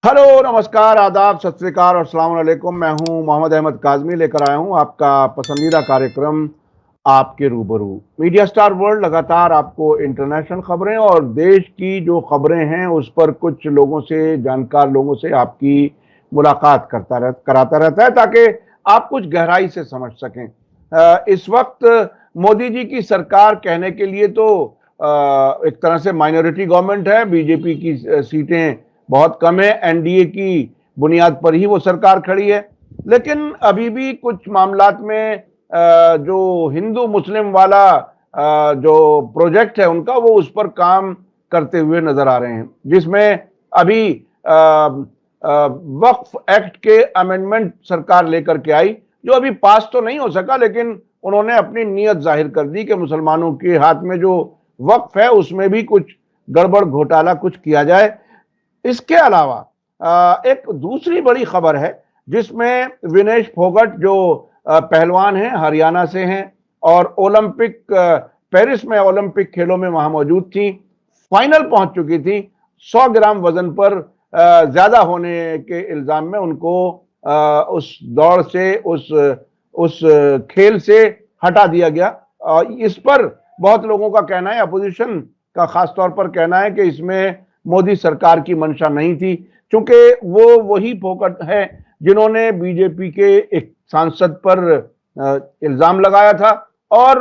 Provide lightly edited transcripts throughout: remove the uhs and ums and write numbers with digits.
Hello, नमस्कार, आदाब, सत श्री अकाल और अस्सलाम वालेकुम। मैं हूं मोहम्मद अहमद काज़मी, लेकर आया हूं आपका पसंदीदा कार्यक्रम आपके रूबरू। मीडिया स्टार वर्ल्ड लगातार आपको इंटरनेशनल खबरें और देश की जो खबरें हैं उस पर कुछ लोगों से, जानकार लोगों से आपकी मुलाकात कराता रहता है ताकि आप कुछ गहराई से समझ सकें। इस वक्त मोदी जी की सरकार कहने के लिए तो एक तरह से माइनॉरिटी गवर्नमेंट है। बीजेपी की सीटें बहुत कम है, एनडीए की बुनियाद पर ही वो सरकार खड़ी है। लेकिन अभी भी कुछ मामलात में जो हिंदू मुस्लिम वाला जो प्रोजेक्ट है उनका, वो उस पर काम करते हुए नजर आ रहे हैं, जिसमें अभी वक्फ एक्ट के अमेंडमेंट सरकार लेकर के आई, जो अभी पास तो नहीं हो सका, लेकिन उन्होंने अपनी नीयत जाहिर कर दी कि मुसलमानों के हाथ में जो वक्फ है उसमें भी कुछ गड़बड़ घोटाला कुछ किया जाए। इसके अलावा एक दूसरी बड़ी खबर है जिसमें विनेश फोगट, जो पहलवान हैं, हरियाणा से हैं और ओलंपिक पेरिस में ओलंपिक खेलों में वहां मौजूद थी, फाइनल पहुंच चुकी थी। 100 ग्राम वजन पर ज्यादा होने के इल्जाम में उनको उस दौड़ से, उस खेल से हटा दिया गया। इस पर बहुत लोगों का कहना है, अपोजिशन का खास तौर पर कहना है कि इसमें मोदी सरकार की मंशा नहीं थी, क्योंकि वो वही फोकट है जिन्होंने बीजेपी के एक सांसद पर इल्जाम लगाया था और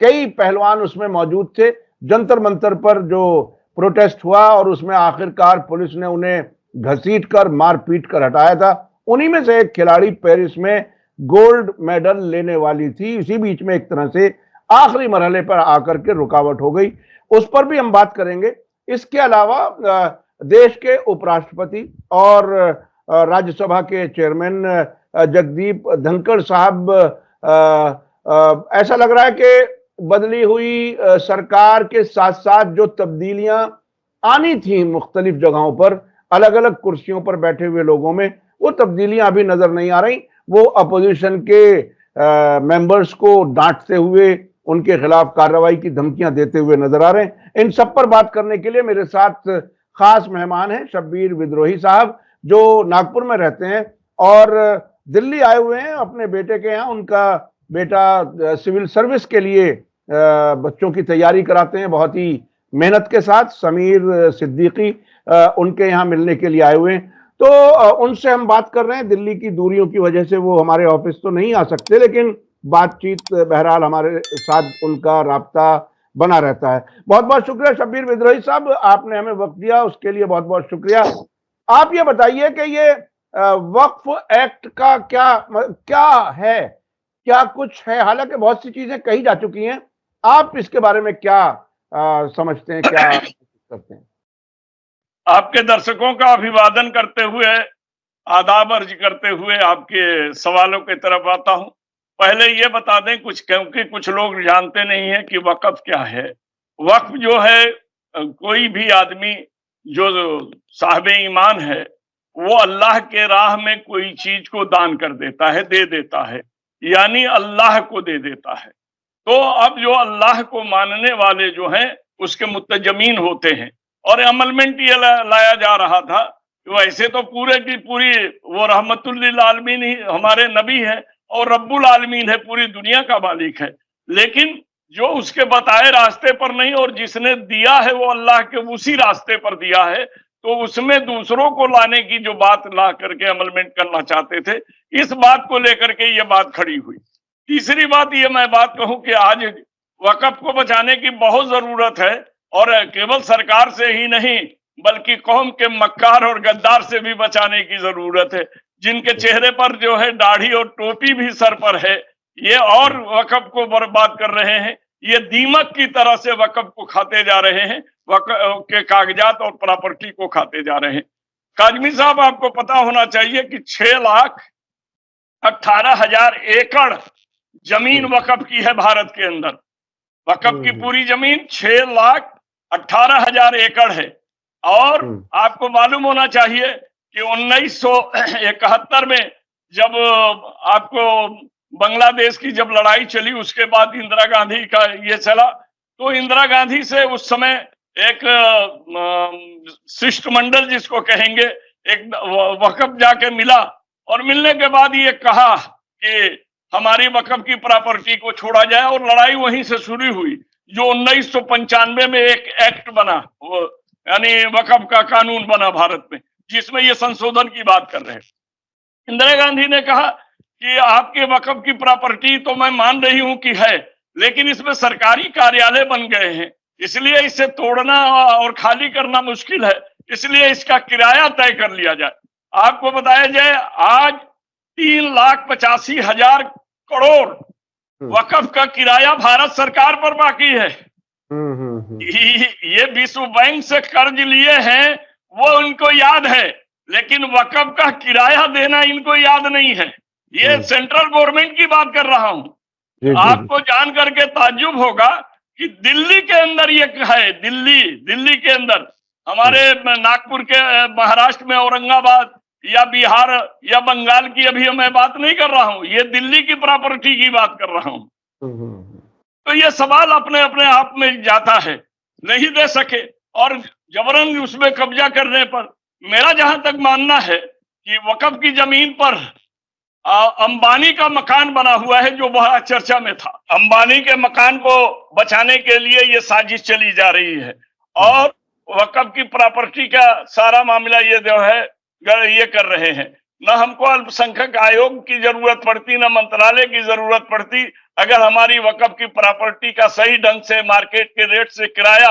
कई पहलवान उसमें मौजूद थे। जंतर मंतर पर जो प्रोटेस्ट हुआ और उसमें आखिरकार पुलिस ने उन्हें घसीट कर, मार पीट कर हटाया था। उन्हीं में से एक खिलाड़ी पेरिस में गोल्ड मेडल लेने वाली थी। इसी बीच में एक तरह से आखिरी मरहले पर आकर के रुकावट हो गई, उस पर भी हम बात करेंगे। इसके अलावा देश के उपराष्ट्रपति और राज्यसभा के चेयरमैन जगदीप धनखड़ साहब, ऐसा लग रहा है कि बदली हुई सरकार के साथ साथ जो तब्दीलियां आनी थी मुख्तलिफ जगहों पर, अलग अलग कुर्सियों पर बैठे हुए लोगों में, वो तब्दीलियां अभी नजर नहीं आ रही। वो अपोजिशन के मेंबर्स को डांटते हुए, उनके खिलाफ कार्रवाई की धमकियां देते हुए नजर आ रहे हैं। इन सब पर बात करने के लिए मेरे साथ खास मेहमान हैं शब्बीर विद्रोही साहब, जो नागपुर में रहते हैं और दिल्ली आए हुए हैं अपने बेटे के यहाँ। उनका बेटा सिविल सर्विस के लिए बच्चों की तैयारी कराते हैं बहुत ही मेहनत के साथ। समीर सिद्दीकी उनके यहाँ मिलने के लिए आए हुए हैं, तो उनसे हम बात कर रहे हैं। दिल्ली की दूरियों की वजह से वो हमारे ऑफिस तो नहीं आ सकते, लेकिन बातचीत बहरहाल हमारे साथ उनका राब्ता बना रहता है। बहुत बहुत शुक्रिया शब्बीर विद्रोही साहब, आपने हमें वक्त दिया, उसके लिए बहुत बहुत शुक्रिया। आप ये बताइए कि ये वक्फ एक्ट का क्या क्या है, क्या कुछ है? हालांकि बहुत सी चीजें कही जा चुकी हैं, आप इसके बारे में क्या समझते हैं, क्या करते हैं? आपके दर्शकों का अभिवादन करते हुए, आदाब अर्ज करते हुए आपके सवालों की तरफ आता हूं। पहले ये बता दें कुछ, क्योंकि कुछ लोग जानते नहीं है कि वक्फ क्या है। वक्फ जो है, कोई भी आदमी जो साहिब ईमान है, वो अल्लाह के राह में कोई चीज को दान कर देता है, दे देता है, यानी अल्लाह को दे देता है। तो अब जो अल्लाह को मानने वाले जो हैं, उसके मुत्तजमीन होते हैं। और अमलमेंट ये लाया जा रहा था, वैसे तो पूरे की पूरी वो रहमतुल लिल आलमीन ही हमारे नबी है और रब्बुल आलमीन है, पूरी दुनिया का मालिक है। लेकिन जो उसके बताए रास्ते पर नहीं, और जिसने दिया है वो अल्लाह के उसी रास्ते पर दिया है, तो उसमें दूसरों को लाने की जो बात ला करके अमलमेंट करना चाहते थे, इस बात को लेकर के ये बात खड़ी हुई। तीसरी बात ये मैं बात कहूं कि आज वक़्फ़ को बचाने की बहुत जरूरत है, और केवल सरकार से ही नहीं बल्कि कौम के मक्कार और गद्दार से भी बचाने की जरूरत है, जिनके चेहरे पर जो है दाढ़ी और टोपी भी सर पर है। ये और वक़्फ़ को बर्बाद कर रहे हैं, ये दीमक की तरह से वक़्फ़ को खाते जा रहे हैं, वक़्फ़ के कागजात और प्रॉपर्टी को खाते जा रहे हैं। काज़मी साहब, आपको पता होना चाहिए कि 6,18,000 एकड़ जमीन वक़्फ़ की है भारत के अंदर। वक़्फ़ की पूरी जमीन 6,18,000 एकड़ है। और आपको मालूम होना चाहिए कि 1971 में जब आपको बांग्लादेश की जब लड़ाई चली, उसके बाद इंदिरा गांधी का ये चला, तो इंदिरा गांधी से उस समय एक शिष्टमंडल जिसको कहेंगे, एक वक्फ जाके मिला और मिलने के बाद ये कहा कि हमारी वक्फ की प्रॉपर्टी को छोड़ा जाए, और लड़ाई वहीं से शुरू हुई। जो 1995 में एक एक्ट बना, वो यानी वक्फ का कानून बना भारत में, जिसमें ये संशोधन की बात कर रहे हैं। इंदिरा गांधी ने कहा कि आपके वक्फ की प्रॉपर्टी तो मैं मान रही हूं कि है, लेकिन इसमें सरकारी कार्यालय बन गए हैं, इसलिए इसे तोड़ना और खाली करना मुश्किल है, इसलिए इसका किराया तय कर लिया जाए। आपको बताया जाए, आज 3,85,000 करोड़ वक्फ का किराया भारत सरकार पर बाकी है। ये विश्व बैंक से कर्ज लिए हैं, वो उनको याद है, लेकिन वक्फ का किराया देना इनको याद नहीं है। ये सेंट्रल गवर्नमेंट की बात कर रहा हूं। आपको जान करके ताज्जुब होगा कि दिल्ली के अंदर ये है, दिल्ली के अंदर, हमारे नागपुर के, महाराष्ट्र में औरंगाबाद या बिहार या बंगाल की अभी मैं बात नहीं कर रहा हूं, ये दिल्ली की प्रॉपर्टी की बात कर रहा हूं। तो ये सवाल अपने अपने आप में जाता है, नहीं दे सके और जबरन उसमें कब्जा करने पर। मेरा जहां तक मानना है कि वक्फ की जमीन पर अंबानी का मकान बना हुआ है, जो बहुत चर्चा में था। अंबानी के मकान को बचाने के लिए ये साजिश चली जा रही है, और वक्फ की प्रॉपर्टी का सारा मामला ये जो है ये कर रहे हैं। न हमको अल्पसंख्यक आयोग की जरूरत पड़ती, न मंत्रालय की जरूरत पड़ती। अगर हमारी वक्फ की प्रॉपर्टी का सही ढंग से मार्केट के रेट से किराया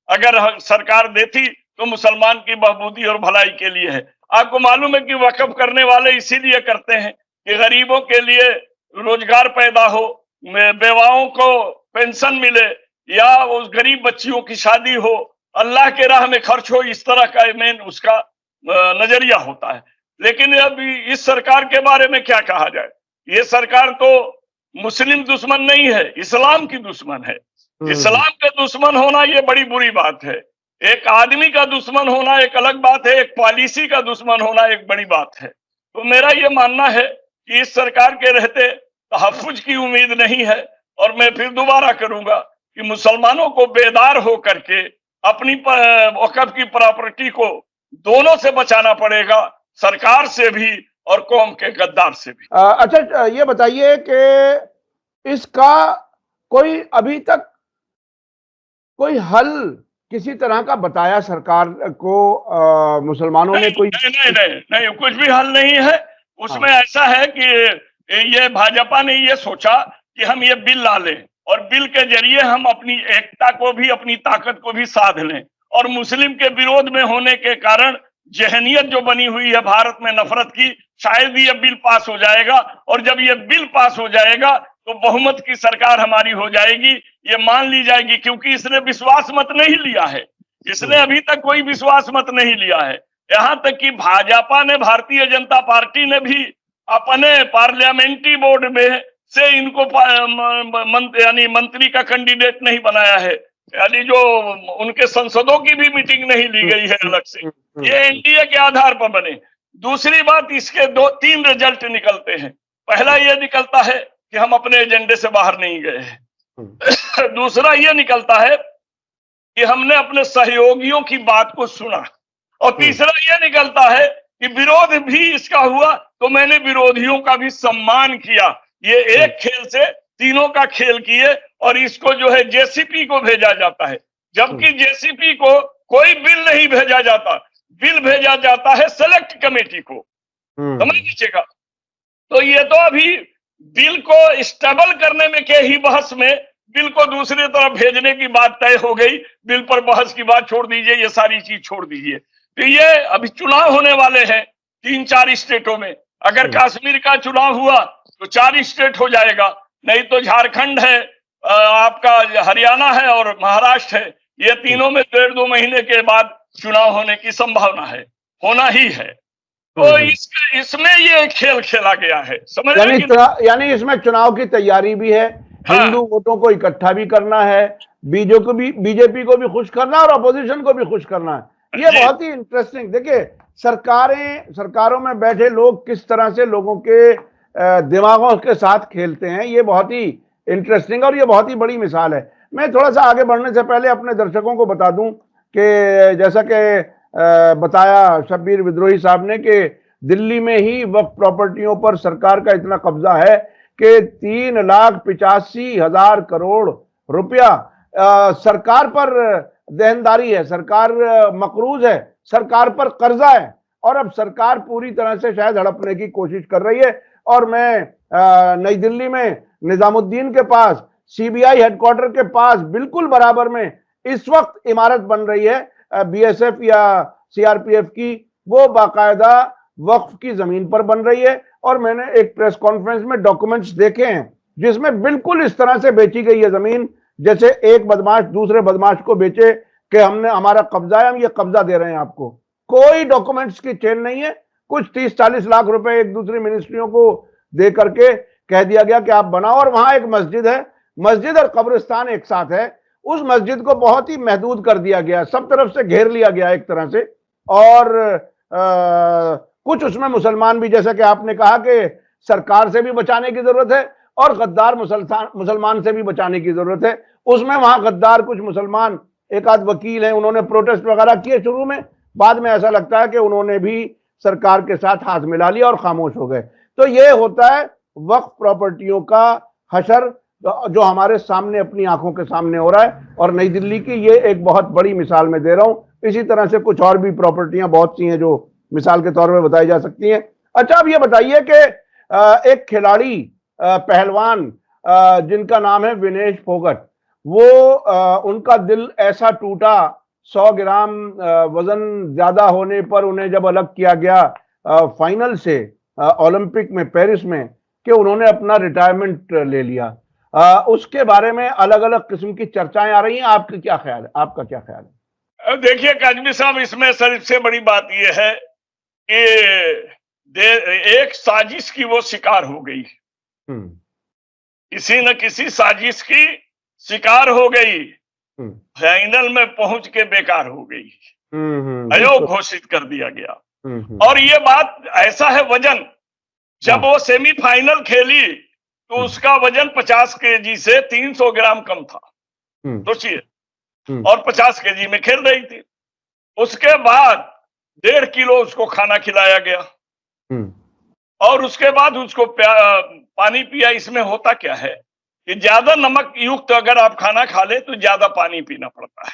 अगर सरकार देती, तो मुसलमान की बहबूदी और भलाई के लिए है। आपको मालूम है कि वक्फ करने वाले इसीलिए करते हैं कि गरीबों के लिए रोजगार पैदा हो, बेवाओं को पेंशन मिले, या उस गरीब बच्चियों की शादी हो, अल्लाह के राह में खर्च हो, इस तरह का मेन उसका नजरिया होता है। लेकिन अब इस सरकार के बारे में क्या कहा जाए? ये सरकार तो मुस्लिम दुश्मन नहीं है, इस्लाम की दुश्मन है। इस्लाम का दुश्मन होना ये बड़ी बुरी बात है। एक आदमी का दुश्मन होना एक अलग बात है, एक पॉलिसी का दुश्मन होना एक बड़ी बात है। तो मेरा ये मानना है कि इस सरकार के रहते तहफ्फुज की उम्मीद नहीं है, और मैं फिर दोबारा करूंगा कि मुसलमानों को बेदार हो करके अपनी वक्फ की प्रॉपर्टी को दोनों से बचाना पड़ेगा, सरकार से भी और कौम के गद्दार से भी। अच्छा, ये बताइए कि इसका कोई अभी तक कोई हल किसी तरह का बताया सरकार को मुसलमानों ने? कोई नहीं, कुछ भी हल नहीं है उसमें। ऐसा है कि ये भाजपा ने ये सोचा कि हम ये बिल ला लें, और बिल के जरिए हम अपनी एकता को भी, अपनी ताकत को भी साध लें, और मुस्लिम के विरोध में होने के कारण जहनियत जो बनी हुई है भारत में नफरत की, शायद ये बिल पास हो जाएगा, और जब ये बिल पास हो जाएगा तो बहुमत की सरकार हमारी हो जाएगी, ये मान ली जाएगी। क्योंकि इसने विश्वास मत नहीं लिया है, इसने अभी तक कोई विश्वास मत नहीं लिया है। यहां तक कि भाजपा ने, भारतीय जनता पार्टी ने भी अपने पार्लियामेंट्री बोर्ड में से इनको यानी मंत्री का कैंडिडेट नहीं बनाया है, यानी जो उनके सांसदों की भी मीटिंग नहीं ली गई है अलग से। ये एनडीए के आधार पर बने। दूसरी बात, इसके 2-3 रिजल्ट निकलते हैं। पहला ये निकलता है कि हम अपने एजेंडे से बाहर नहीं गए हैं। दूसरा ये निकलता है कि हमने अपने सहयोगियों की बात को सुना, और तीसरा ये निकलता है कि विरोध भी इसका हुआ तो मैंने विरोधियों का भी सम्मान किया। ये एक खेल से तीनों का खेल किए, और इसको जो है जेसीपी को भेजा जाता है, जबकि जेसीपी को कोई बिल नहीं भेजा जाता, बिल भेजा जाता है सेलेक्ट कमेटी को। समझ लीजिएगा। तो ये तो अभी बिल को स्टेबल करने में के ही बहस में बिल को दूसरी तरफ भेजने की बात तय हो गई। बिल पर बहस की बात छोड़ दीजिए, ये सारी चीज छोड़ दीजिए। तो ये अभी चुनाव होने वाले हैं 3-4 स्टेटों में। अगर कश्मीर का चुनाव हुआ तो 4 स्टेट हो जाएगा, नहीं तो झारखंड है, आपका हरियाणा है और महाराष्ट्र है। ये तीनों में 1.5-2 महीने के बाद चुनाव होने की संभावना है, होना ही है। तो इसमें ये खेल खेला गया है, समझ रहे हैं? यानी इसमें चुनाव की तैयारी भी है, हिंदू वोटों को इकट्ठा भी करना है, बीजेपी को भी खुश करना है, और अपोजिशन को भी खुश करना है। ये बहुत ही इंटरेस्टिंग। देखिए, सरकारों में बैठे लोग किस तरह से लोगों के दिमागों के साथ खेलते हैं, ये बहुत ही इंटरेस्टिंग और ये बहुत ही बड़ी मिसाल है। मैं थोड़ा सा आगे बढ़ने से पहले अपने दर्शकों को बता दूं कि जैसा कि बताया शब्बीर विद्रोही साहब ने कि दिल्ली में ही वक्फ प्रॉपर्टियों पर सरकार का इतना कब्जा है कि 3,85,000 करोड़ रुपया सरकार पर देनदारी है, सरकार मकरूज है, सरकार पर कर्जा है और अब सरकार पूरी तरह से शायद हड़पने की कोशिश कर रही है। और मैं नई दिल्ली में निजामुद्दीन के पास, सीबीआई हेडक्वार्टर के पास बिल्कुल बराबर में इस वक्त इमारत बन रही है बीएसएफ या सीआरपीएफ की, वो बाकायदा वक्फ की जमीन पर बन रही है। और मैंने एक प्रेस कॉन्फ्रेंस में डॉक्यूमेंट्स देखे हैं जिसमें बिल्कुल इस तरह से बेची गई है जमीन जैसे एक बदमाश दूसरे बदमाश को बेचे कि हमने हमारा कब्जा है, हम ये कब्जा दे रहे हैं आपको। कोई डॉक्यूमेंट्स की चेन नहीं है, कुछ 30-40 लाख रुपए एक दूसरी मिनिस्ट्रियों को दे करके कह दिया गया कि आप बनाओ। और वहां एक मस्जिद है, मस्जिद और कब्रिस्तान एक साथ है, उस मस्जिद को बहुत ही महदूद कर दिया गया, सब तरफ से घेर लिया गया एक तरह से। और कुछ उसमें मुसलमान भी, जैसा कि आपने कहा कि सरकार से भी बचाने की जरूरत है और गद्दार मुसलमान से भी बचाने की जरूरत है। उसमें वहां गद्दार कुछ मुसलमान, एक आध वकील हैं, उन्होंने प्रोटेस्ट वगैरह किए शुरू में, बाद में ऐसा लगता है कि उन्होंने भी सरकार के साथ हाथ मिला लिया और खामोश हो गए। तो ये होता है वक्फ प्रॉपर्टियों का हशर जो हमारे सामने, अपनी आंखों के सामने हो रहा है। और नई दिल्ली की ये एक बहुत बड़ी मिसाल मैं दे रहा हूं। इसी तरह से कुछ और भी प्रॉपर्टियां बहुत सी हैं जो मिसाल के तौर पे बताई जा सकती हैं। अच्छा, अब ये बताइए कि एक खिलाड़ी, पहलवान जिनका नाम है विनेश फोगट, वो उनका दिल ऐसा टूटा 100 ग्राम वजन ज्यादा होने पर उन्हें जब अलग किया गया फाइनल से ओलंपिक में पेरिस में, कि उन्होंने अपना रिटायरमेंट ले लिया। उसके बारे में अलग अलग किस्म की चर्चाएं आ रही हैं। आपकी क्या ख्याल है, आपका क्या ख्याल है? देखिए काजमी साहब, इसमें सबसे बड़ी बात यह है कि एक साजिश की वो शिकार हो गई, किसी न किसी साजिश की शिकार हो गई, फाइनल में पहुंच के बेकार हो गई, अयोग्य घोषित कर दिया गया। और ये बात ऐसा है, वजन जब वो सेमीफाइनल खेली तो उसका वजन 50 केजी से 300 ग्राम कम था, सोचिए, और 50 केजी में खेल रही थी। उसके बाद 1.5 किलो उसको खाना खिलाया गया और उसके बाद उसको पानी पिया। इसमें होता क्या है कि ज्यादा नमक युक्त अगर आप खाना खा ले तो ज्यादा पानी पीना पड़ता है।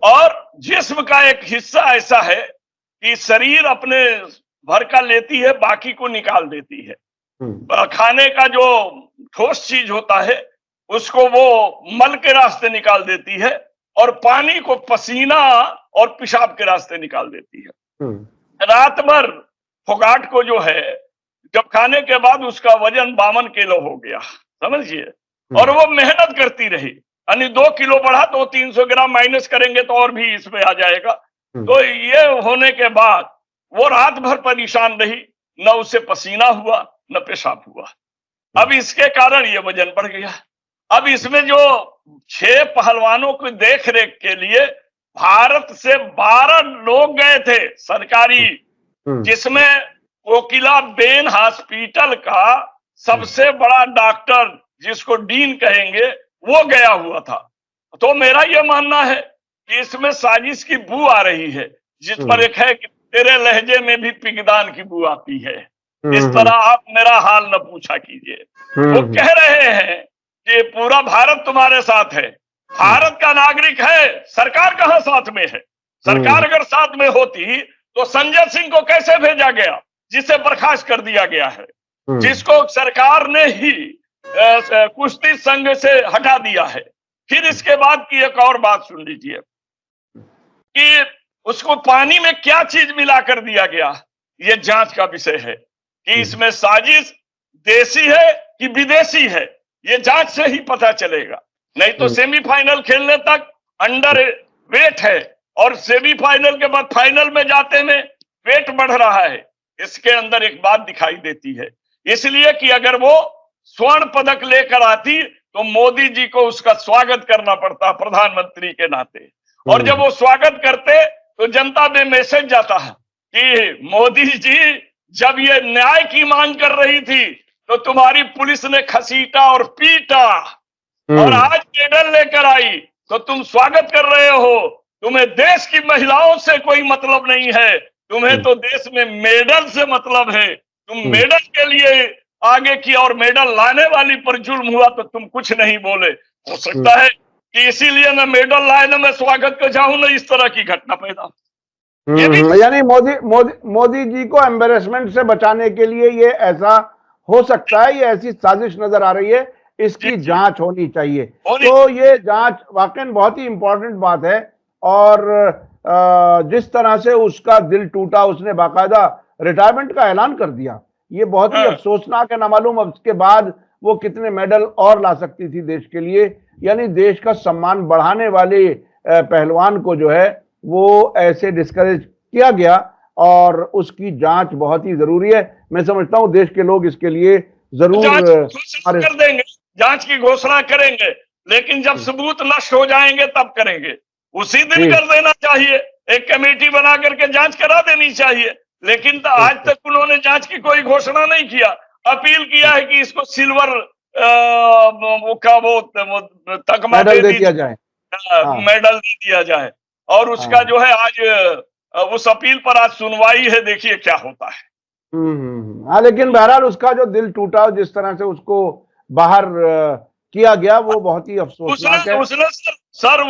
और जिस्म का एक हिस्सा ऐसा है कि शरीर अपने भर का लेती है, बाकी को निकाल देती है। खाने का जो ठोस चीज होता है उसको वो मल के रास्ते निकाल देती है और पानी को पसीना और पेशाब के रास्ते निकाल देती है। रात भर फोगाट को जो है, जब खाने के बाद उसका वजन 52 किलो हो गया, समझिए, और वो मेहनत करती रही, यानी 2 किलो बढ़ा तो 300 ग्राम माइनस करेंगे तो और भी इसमें आ जाएगा। तो ये होने के बाद वो रात भर परेशान रही, न उससे पसीना हुआ न पेशाब हुआ। अब इसके कारण ये वजन बढ़ गया। अब इसमें जो 6 पहलवानों की देख रेख के लिए भारत से 12 लोग गए थे सरकारी, जिसमें कोकिलाबेन हॉस्पिटल का सबसे बड़ा डॉक्टर, जिसको डीन कहेंगे, वो गया हुआ था। तो मेरा यह मानना है कि इसमें साजिश की बू आ रही है, जिस पर एक है कि तेरे लहजे में भी पिगदान की बू आती है, इस तरह आप मेरा हाल न पूछा कीजिए। वो कह रहे हैं कि पूरा भारत तुम्हारे साथ है, भारत का नागरिक है, सरकार कहां साथ में है? सरकार अगर साथ में होती तो संजय सिंह को कैसे भेजा गया, जिसे बर्खास्त कर दिया गया है, जिसको सरकार ने ही कुश्ती संघ से हटा दिया है। फिर इसके बाद की एक और बात सुन लीजिए कि उसको पानी में क्या चीज मिला कर दिया गया, ये जांच का विषय है कि इसमें साजिश देसी है कि विदेशी है, ये जांच से ही पता चलेगा। नहीं तो सेमीफाइनल खेलने तक अंडर वेट है और सेमीफाइनल के बाद फाइनल में जाते में वेट बढ़ रहा है। इसके अंदर एक बात दिखाई देती है, इसलिए कि अगर वो स्वर्ण पदक लेकर आती तो मोदी जी को उसका स्वागत करना पड़ता प्रधानमंत्री के नाते, और जब वो स्वागत करते तो जनता में मैसेज जाता है कि मोदी जी जब ये न्याय की मांग कर रही थी तो तुम्हारी पुलिस ने खसीटा और पीटा, और आज मेडल लेकर आई तो तुम स्वागत कर रहे हो, तुम्हें देश की महिलाओं से कोई मतलब नहीं है, तुम्हें तो देश में मेडल से मतलब है। तुम मेडल के लिए आगे की और मेडल लाने वाली पर जुल्म हुआ तो तुम कुछ नहीं बोले। हो सकता है कि इसीलिए ना मेडल लाए ना मैं स्वागत को जाऊं ना इस तरह की घटना पैदा हो। ये भी यानी मोदी मोदी मोदी जी को एम्बेरसमेंट से बचाने के लिए ये ऐसा हो सकता है, ये ऐसी साजिश नजर आ रही है, इसकी जांच होनी चाहिए। तो ये जांच वाकई बहुत ही इंपॉर्टेंट बात है। और जिस तरह से उसका दिल टूटा, उसने बाकायदा रिटायरमेंट का ऐलान कर दिया, ये बहुत ही अफसोसनाक है। ना मालूम अब इसके बाद वो कितने मेडल और ला सकती थी देश के लिए। यानी देश का सम्मान बढ़ाने वाले पहलवान को जो है वो ऐसे डिस्करेज किया गया, और उसकी जांच बहुत ही जरूरी है। मैं समझता हूं देश के लोग इसके लिए जरूर कर देंगे, जांच की घोषणा करेंगे, लेकिन जब सबूत नष्ट हो जाएंगे तब करेंगे। उसी दिन कर देना चाहिए, एक कमेटी बना करके जांच करा देनी चाहिए। लेकिन तो आज तक उन्होंने जांच की कोई घोषणा नहीं किया। अपील किया है कि इसको सिल्वर वो तगमा दे दिया जाए, मेडल दे दिया जाए। और उसका जो है आज उस अपील पर आज सुनवाई है, देखिए क्या होता है। हाँ, लेकिन बहरहाल उसका जो दिल टूटा, जिस तरह से उसको बाहर किया गया, वो बहुत ही अफसोसनाक है।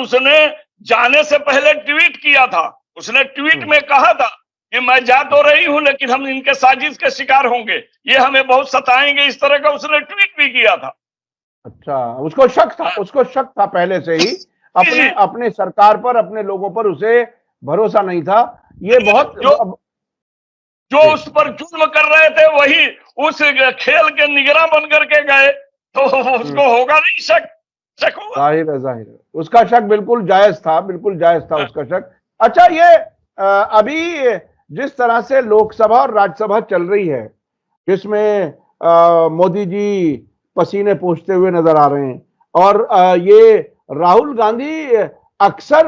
उसने जाने से पहले ट्वीट किया था। उसने ट्वीट में कहा था कि मैं जा तो रही हूं लेकिन हम इनके साजिश के शिकार होंगे, ये हमें बहुत सताएंगे, इस तरह का उसने ट्वीट भी किया था। अच्छा, उसको शक था पहले से ही अपने सरकार पर, अपने लोगों पर उसे भरोसा नहीं था। ये बहुत जो उस पर जुल्म कर रहे थे वही उस खेल के निगरान बन करके गए, तो उसको होगा नहीं शक होगा। जाहिर है उसका शक बिल्कुल जायज था, उसका शक। अच्छा, ये अभी जिस तरह से लोकसभा और राज्यसभा चल रही है, जिसमें मोदी जी पसीने पोंछते हुए नजर आ रहे हैं, और ये राहुल गांधी अक्सर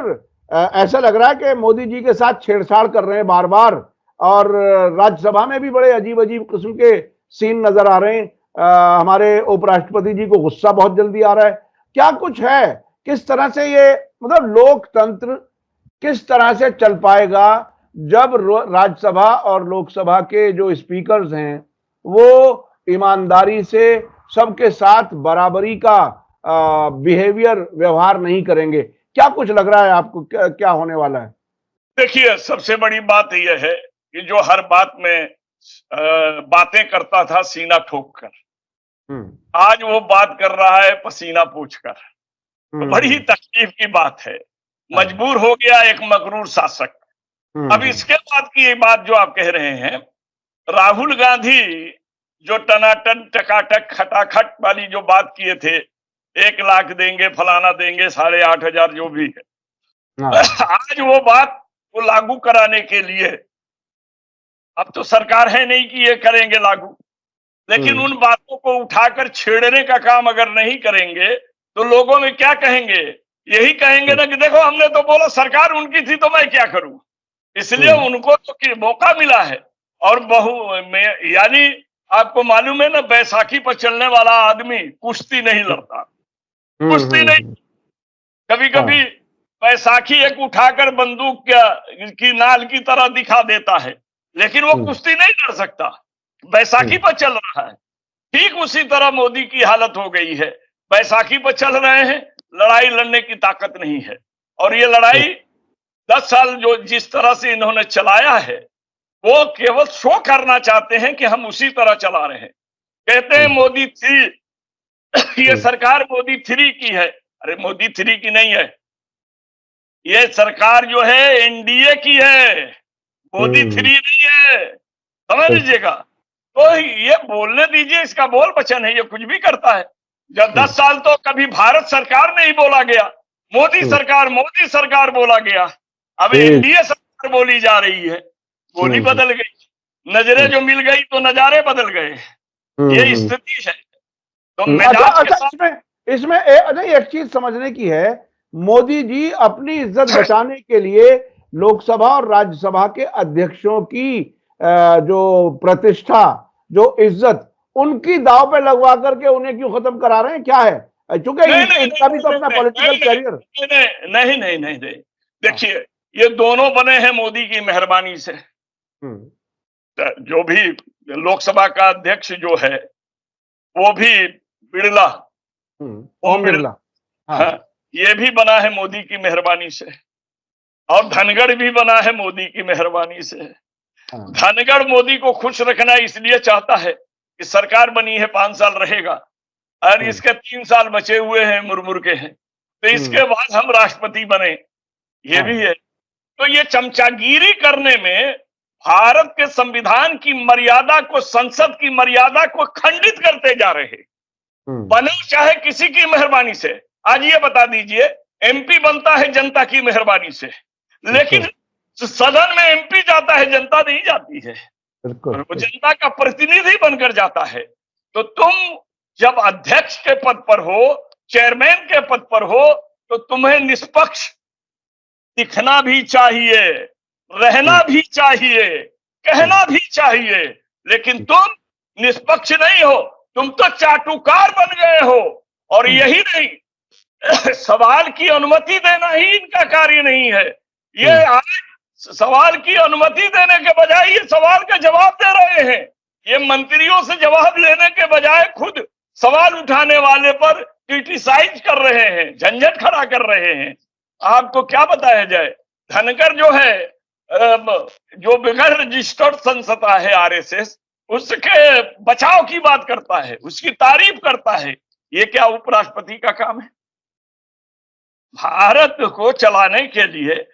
ऐसा लग रहा है कि मोदी जी के साथ छेड़छाड़ कर रहे हैं बार बार, और राज्यसभा में भी बड़े अजीब अजीब किस्म के सीन नजर आ रहे हैं। हमारे उपराष्ट्रपति जी को गुस्सा बहुत जल्दी आ रहा है। क्या कुछ है, किस तरह से ये मतलब लोकतंत्र किस तरह से चल पाएगा जब राज्यसभा और लोकसभा के जो स्पीकर्स हैं वो ईमानदारी से सबके साथ बराबरी का व्यवहार नहीं करेंगे? क्या कुछ लग रहा है आपको, क्या होने वाला है? देखिए, सबसे बड़ी बात यह है कि जो हर बात में बातें करता था सीना ठोक कर, आज वो बात कर रहा है पसीना पोंछकर। तो बड़ी ही तकलीफ की बात है। मजबूर हो गया एक मगरूर शासक। अब इसके बाद की ये बात जो आप कह रहे हैं, राहुल गांधी जो टनाटन टकाटक खटाखट वाली जो बात किए थे, 1 लाख देंगे, फलाना देंगे, 8,500 जो भी है, आज वो बात को लागू कराने के लिए अब तो सरकार है नहीं कि ये करेंगे लागू, लेकिन उन बातों को उठाकर छेड़ने का काम अगर नहीं करेंगे तो लोगों में क्या कहेंगे? यही कहेंगे ना कि देखो हमने तो बोला, सरकार उनकी थी तो मैं क्या करूं। इसलिए उनको तो मौका मिला है। और यानी आपको मालूम है ना, बैसाखी पर चलने वाला आदमी कुश्ती नहीं लड़ता, कुश्ती नहीं। कभी कभी बैसाखी एक उठाकर बंदूक की नाल की तरह दिखा देता है, लेकिन वो कुश्ती नहीं लड़ सकता, बैसाखी पर चल रहा है। ठीक उसी तरह मोदी की हालत हो गई है, बैसाखी पर चल रहे हैं, लड़ाई लड़ने की ताकत नहीं है। और ये लड़ाई 10 साल जो जिस तरह से इन्होंने चलाया है, वो केवल शो करना चाहते हैं कि हम उसी तरह चला रहे हैं। कहते हैं मोदी 3, ये सरकार मोदी 3 की है। अरे मोदी 3 की नहीं है, ये सरकार जो है एनडीए की है, मोदी 3 नहीं है, समझ लीजिएगा। तो ये बोलने दीजिए, इसका बोल वचन है, ये कुछ भी करता है। जब 10 साल तो कभी भारत सरकार नहीं बोला गया, मोदी सरकार बोला गया। अब एनडीए सरकार बोली जा रही है, बोली बदल गई, नजरें जो मिल गई तो नजारे बदल गए। ये स्थिति है। तो इसमें एक चीज समझने की है, मोदी जी अपनी इज्जत बचाने के लिए लोकसभा और राज्यसभा के अध्यक्षों की जो प्रतिष्ठा, जो इज्जत, उनकी दाव पे लगवा करके उन्हें क्यों खत्म करा रहे हैं? क्या है, चूंकि इनका भी तो अपना पॉलिटिकल कैरियर। नहीं, देखिए, ये दोनों बने हैं मोदी की मेहरबानी से। जो भी लोकसभा का अध्यक्ष जो है, वो भी बिड़ला, ओम बिरला। हाँ, ये भी बना है मोदी की मेहरबानी से, और धनगढ़ भी बना है मोदी की मेहरबानी से। धनगढ़ मोदी को खुश रखना इसलिए चाहता है कि सरकार बनी है, 5 साल रहेगा, और इसके 3 साल बचे हुए हैं, मुरमुर के हैं, तो इसके बाद हम राष्ट्रपति बने, ये भी है। तो ये चमचागिरी करने में भारत के संविधान की मर्यादा को, संसद की मर्यादा को खंडित करते जा रहे हैं। बने चाहे किसी की मेहरबानी से। आज ये बता दीजिए, एमपी बनता है जनता की मेहरबानी से, लेकिन सदन में एमपी जाता है, जनता नहीं जाती है, वो जनता का प्रतिनिधि बनकर जाता है। तो तुम जब अध्यक्ष के पद पर हो, चेयरमैन के पद पर हो, तो तुम्हें निष्पक्ष दिखना भी चाहिए, रहना भी चाहिए, कहना भी चाहिए, लेकिन तुम निष्पक्ष नहीं हो, तुम तो चाटुकार बन गए हो। और यही नहीं, सवाल की अनुमति देना ही इनका कार्य नहीं है। ये आज सवाल की अनुमति देने के बजाय ये सवाल का जवाब दे रहे हैं। ये मंत्रियों से जवाब लेने के बजाय खुद सवाल उठाने वाले पर क्रिटिसाइज कर रहे हैं, झंझट खड़ा कर रहे हैं। आपको क्या बताया जाए, धनगर जो है, जो बगैर रजिस्टर्ड संस्था है आरएसएस, उसके बचाव की बात करता है, उसकी तारीफ करता है। ये क्या उपराष्ट्रपति का काम है? भारत को चलाने के लिए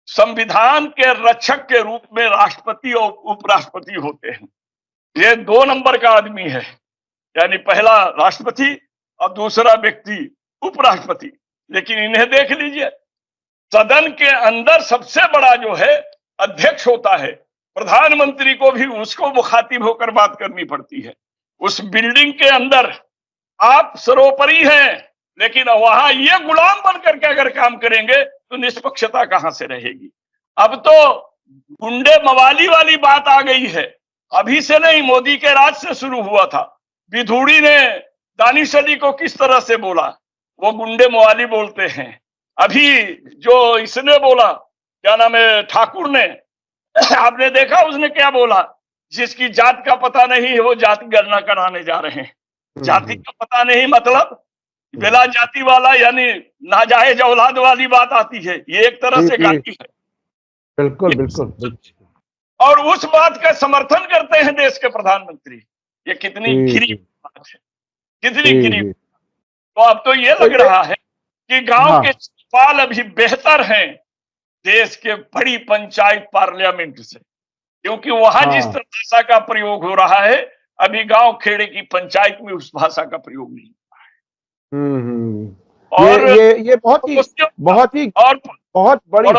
संविधान के रक्षक के रूप में राष्ट्रपति और उपराष्ट्रपति होते हैं। ये 2 नंबर का आदमी है, यानी पहला राष्ट्रपति और दूसरा व्यक्ति उपराष्ट्रपति। लेकिन इन्हें देख लीजिए, सदन के अंदर सबसे बड़ा जो है अध्यक्ष होता है, प्रधानमंत्री को भी उसको मुखातिब होकर बात करनी पड़ती है। उस बिल्डिंग के अंदर आप सर्वोपरि हैं, लेकिन वहां ये गुलाम बन करके अगर काम करेंगे तो निष्पक्षता कहां से रहेगी? अब तो गुंडे मवाली वाली बात आ गई है, अभी से नहीं, मोदी के राज से शुरू हुआ था। विधूड़ी ने दानिश अली को किस तरह से बोला, वो गुंडे मवाली बोलते हैं। अभी जो इसने बोला, क्या नाम है, ठाकुर ने, आपने देखा उसने क्या बोला, जिसकी जात का पता नहीं है वो जाति गणना कराने जा रहे हैं। जाति का पता नहीं मतलब बेला जाति वाला, यानी नाजायज औलाद वाली बात आती है। ये एक तरह से गाली है। बिल्कुल बिल्कुल। और उस बात का समर्थन करते हैं देश के प्रधानमंत्री। ये कितनी गिरी बात है, कितनी गिरी। तो अब तो ये लग रहा है कि गांव के पाल अभी बेहतर हैं देश के बड़ी पंचायत पार्लियामेंट से, क्योंकि वहां जिस तरह भाषा का प्रयोग हो रहा है, अभी गांव खेड़े की पंचायत में उस भाषा का प्रयोग नहीं हो रहा है। और ये बहुत बड़ी।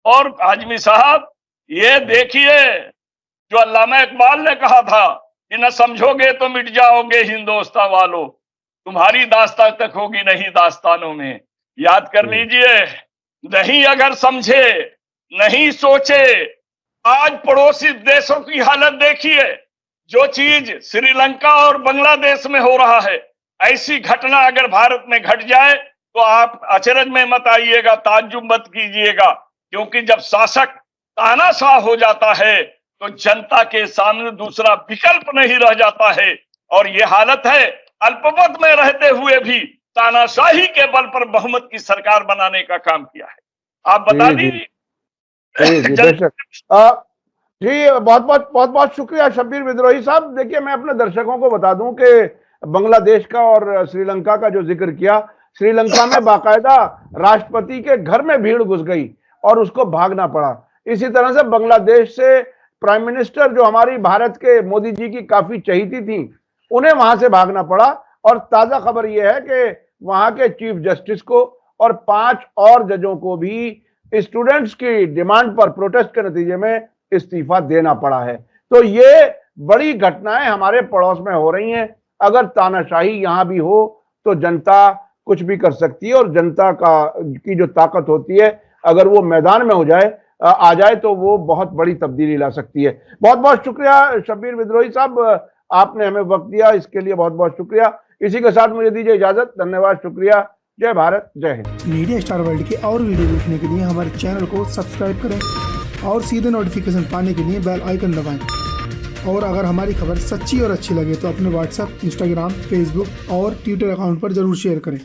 और आजमी साहब, ये देखिए, जो अल्लामा इकबाल ने कहा था कि न समझोगे तो मिट जाओगे हिंदुस्तान वालों, तुम्हारी दास्तान तक होगी नहीं दास्तानों में। याद कर लीजिए, नहीं अगर समझे, नहीं सोचे। आज पड़ोसी देशों की हालत देखिए, जो चीज श्रीलंका और बांग्लादेश में हो रहा है, ऐसी घटना अगर भारत में घट जाए तो आप अचरज में मत आइएगा, ताज्जुब मत कीजिएगा, क्योंकि जब शासक तानाशाह हो जाता है तो जनता के सामने दूसरा विकल्प नहीं रह जाता है। और ये हालत है, अल्पमत में रहते हुए भी तानाशाही के बल पर बहुमत की सरकार बनाने का काम किया है। आप बता दीजिए। जी, बहुत बहुत शुक्रिया शब्बीर विद्रोही साहब। देखिए, मैं अपने दर्शकों को बता दूं कि बांग्लादेश का और श्रीलंका का जो जिक्र किया, श्रीलंका में बाकायदा राष्ट्रपति के घर में भीड़ घुस गई और उसको भागना पड़ा। इसी तरह से बांग्लादेश से प्राइम मिनिस्टर, जो हमारी भारत के मोदी जी की काफी चहेती थी, उन्हें वहां से भागना पड़ा। और ताजा खबर यह है कि वहां के चीफ जस्टिस को और 5 और जजों को भी स्टूडेंट्स की डिमांड पर प्रोटेस्ट के नतीजे में इस्तीफा देना पड़ा है। तो ये बड़ी घटनाएं हमारे पड़ोस में हो रही हैं। अगर तानाशाही यहां भी हो तो जनता कुछ भी कर सकती है, और जनता की जो ताकत होती है, अगर वो मैदान में आ जाए तो वो बहुत बड़ी तब्दीली ला सकती है। बहुत बहुत शुक्रिया शब्बीर विद्रोही साहब, आपने हमें वक्त दिया, इसके लिए बहुत बहुत शुक्रिया। इसी के साथ मुझे दीजिए इजाजत। धन्यवाद, शुक्रिया, जय भारत, जय हिंद। मीडिया स्टार वर्ल्ड के और वीडियो देखने के लिए हमारे चैनल को सब्सक्राइब करें और सीधे नोटिफिकेशन पाने के लिए बेल आइकन दबाएं। और अगर हमारी खबर सच्ची और अच्छी लगे तो अपने व्हाट्सएप, इंस्टाग्राम, फेसबुक और ट्विटर अकाउंट पर जरूर शेयर करें।